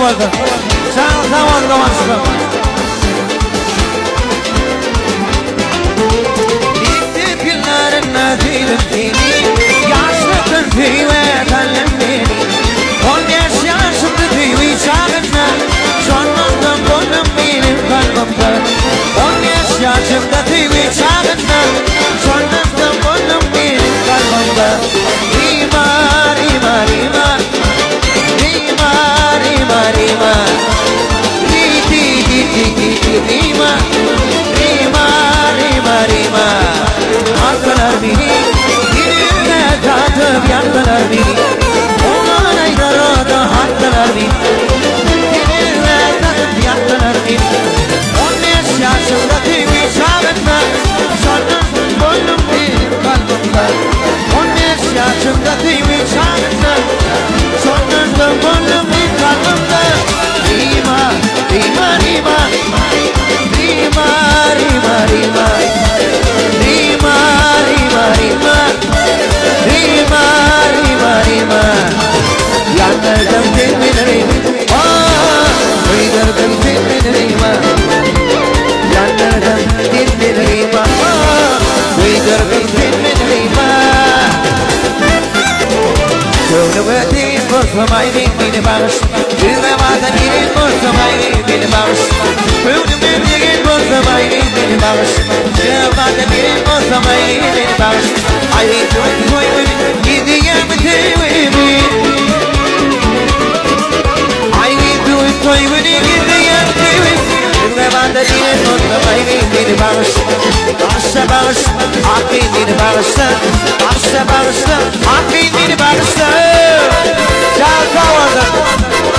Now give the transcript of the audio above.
kavada. Sen kavada başla. Bitti pillerin nadilim dini. Yaşlıkın tüyve kalem beni. 15 yaşımda tüyvi çağında. Sonundan bonum benim kalbimde. 15 yaşımda tüyvi çağında. Sonundan bonum benim kalbimde. İmar, imar, imar. İmar, imar, imar. İmar, imar, imar, imar. Attılar beni, günümde tatıp yaktılar beni. Olan aydarada attılar beni. Günümde tatıp yaktılar beni. 15 yaşımda tüyvi çağında. Sonun boynum benim kalbimde. 15 yaşımda tüyvi çağında. Sonun boynum benim kalbimde. İmar, imar, imar. İmar, imar, imar. İmar, imar, imar. İmar, imar, imar. Yandırdım dinlerim. Uydurdum dinlerim. Yandırdım dinlerim. Uydurdum dinlerim. Gönlüme değil kurtulmayı beni bağış. Düğmemada değil kurtulmayı beni bağış. Gönlüme değil kurtulmayı beni bağış. Düğmemada değil kurtulmayı beni bağış. Ay duymayı gideyim tüyümü. Ay duymayı gideyim tüyümü. Düğmemada değil kurtulmayı beni bağış. Bağışla bağış, akıl beni bağışla. Bağışla bağışla, akıl beni bağışla. Çal kavada.